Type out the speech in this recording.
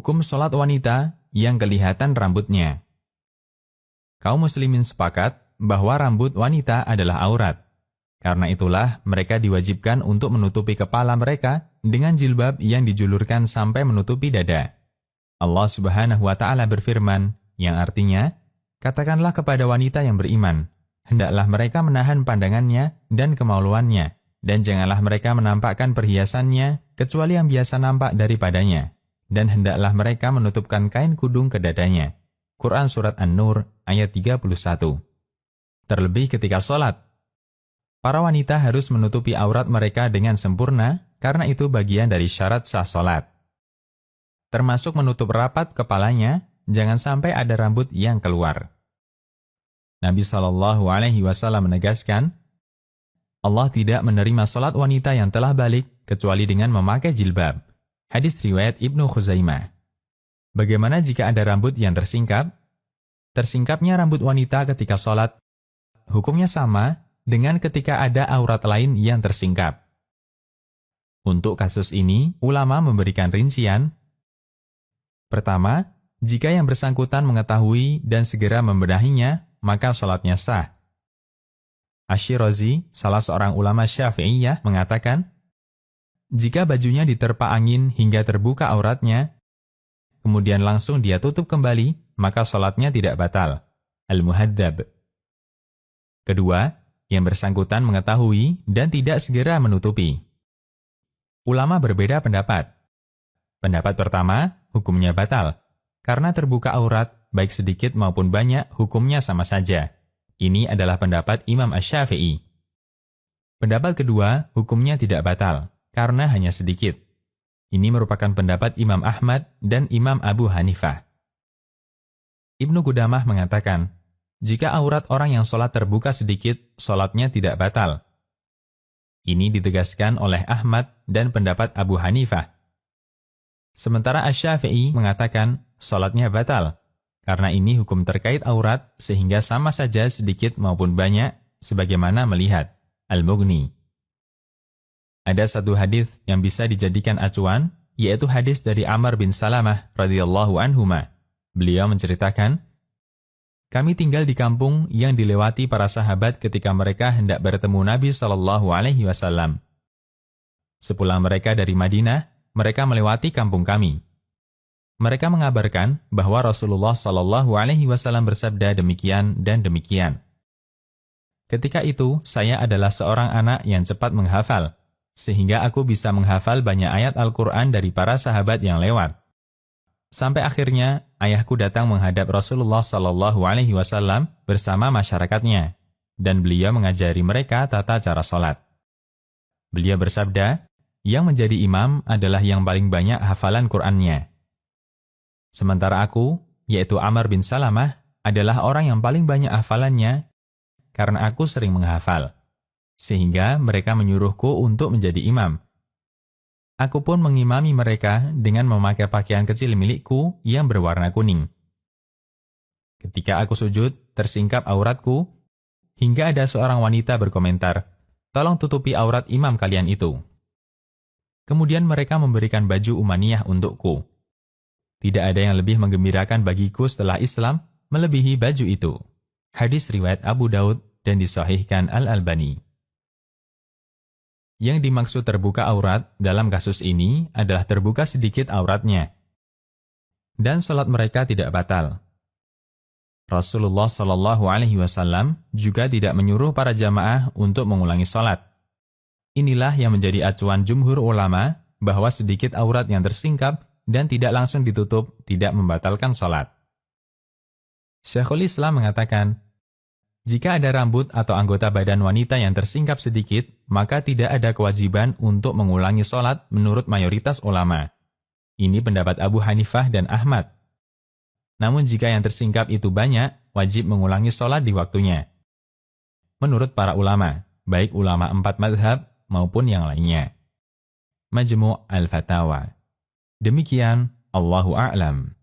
Hukum sholat wanita yang kelihatan rambutnya. Kaum muslimin sepakat bahwa rambut wanita adalah aurat. Karena itulah mereka diwajibkan untuk menutupi kepala mereka dengan jilbab yang dijulurkan sampai menutupi dada. Allah Subhanahu wa Ta'ala berfirman, yang artinya, katakanlah kepada wanita yang beriman, hendaklah mereka menahan pandangannya dan kemaluannya, dan janganlah mereka menampakkan perhiasannya kecuali yang biasa nampak daripadanya, dan hendaklah mereka menutupkan kain kudung ke dadanya. Quran Surat An-Nur ayat 31. Terlebih ketika sholat, para wanita harus menutupi aurat mereka dengan sempurna karena itu bagian dari syarat sah sholat. Termasuk menutup rapat kepalanya, jangan sampai ada rambut yang keluar. Nabi SAW menegaskan, Allah tidak menerima sholat wanita yang telah balik kecuali dengan memakai jilbab. Hadis riwayat Ibnu Khuzaimah. Bagaimana jika ada rambut yang tersingkap? Tersingkapnya rambut wanita ketika sholat, hukumnya sama dengan ketika ada aurat lain yang tersingkap. Untuk kasus ini, ulama memberikan rincian. Pertama, jika yang bersangkutan mengetahui dan segera membenahinya, maka sholatnya sah. Asy-Syirazi, salah seorang ulama Syafi'iyah, mengatakan, jika bajunya diterpa angin hingga terbuka auratnya, kemudian langsung dia tutup kembali, maka sholatnya tidak batal. Al-Muhaddab. Kedua, yang bersangkutan mengetahui dan tidak segera menutupi. Ulama berbeda pendapat. Pendapat pertama, hukumnya batal. Karena terbuka aurat, baik sedikit maupun banyak, hukumnya sama saja. Ini adalah pendapat Imam Asy-Syafi'i. Pendapat kedua, hukumnya tidak batal, karena hanya sedikit. Ini merupakan pendapat Imam Ahmad dan Imam Abu Hanifah. Ibnu Qudamah mengatakan, jika aurat orang yang sholat terbuka sedikit, sholatnya tidak batal. Ini ditegaskan oleh Ahmad dan pendapat Abu Hanifah. Sementara Asy-Syafi'i mengatakan, sholatnya batal, karena ini hukum terkait aurat sehingga sama saja sedikit maupun banyak, sebagaimana melihat Al-Mughni. Ada satu hadis yang bisa dijadikan acuan, yaitu hadis dari Amr bin Salamah radhiyallahu anhuma. Beliau menceritakan, kami tinggal di kampung yang dilewati para sahabat ketika mereka hendak bertemu Nabi SAW. Sepulang mereka dari Madinah, mereka melewati kampung kami. Mereka mengabarkan bahwa Rasulullah SAW bersabda demikian dan demikian. Ketika itu, saya adalah seorang anak yang cepat menghafal, sehingga aku bisa menghafal banyak ayat Al-Quran dari para sahabat yang lewat. Sampai akhirnya, ayahku datang menghadap Rasulullah SAW bersama masyarakatnya, dan beliau mengajari mereka tata cara sholat. Beliau bersabda, yang menjadi imam adalah yang paling banyak hafalan Qur'annya. Sementara aku, yaitu Amr bin Salamah, adalah orang yang paling banyak hafalannya karena aku sering menghafal. Sehingga mereka menyuruhku untuk menjadi imam. Aku pun mengimami mereka dengan memakai pakaian kecil milikku yang berwarna kuning. Ketika aku sujud, tersingkap auratku, hingga ada seorang wanita berkomentar, tolong tutupi aurat imam kalian itu. Kemudian mereka memberikan baju umaniyah untukku. Tidak ada yang lebih menggembirakan bagiku setelah Islam melebihi baju itu. Hadis riwayat Abu Daud dan disahihkan Al-Albani. Yang dimaksud terbuka aurat dalam kasus ini adalah terbuka sedikit auratnya. Dan sholat mereka tidak batal. Rasulullah SAW juga tidak menyuruh para jamaah untuk mengulangi sholat. Inilah yang menjadi acuan jumhur ulama bahwa sedikit aurat yang tersingkap dan tidak langsung ditutup tidak membatalkan sholat. Syekhul Islam mengatakan, jika ada rambut atau anggota badan wanita yang tersingkap sedikit, maka tidak ada kewajiban untuk mengulangi sholat menurut mayoritas ulama. Ini pendapat Abu Hanifah dan Ahmad. Namun jika yang tersingkap itu banyak, wajib mengulangi sholat di waktunya. Menurut para ulama, baik ulama 4 mazhab maupun yang lainnya. Majmu' al-Fatawa. Demikian, Allahu a'lam.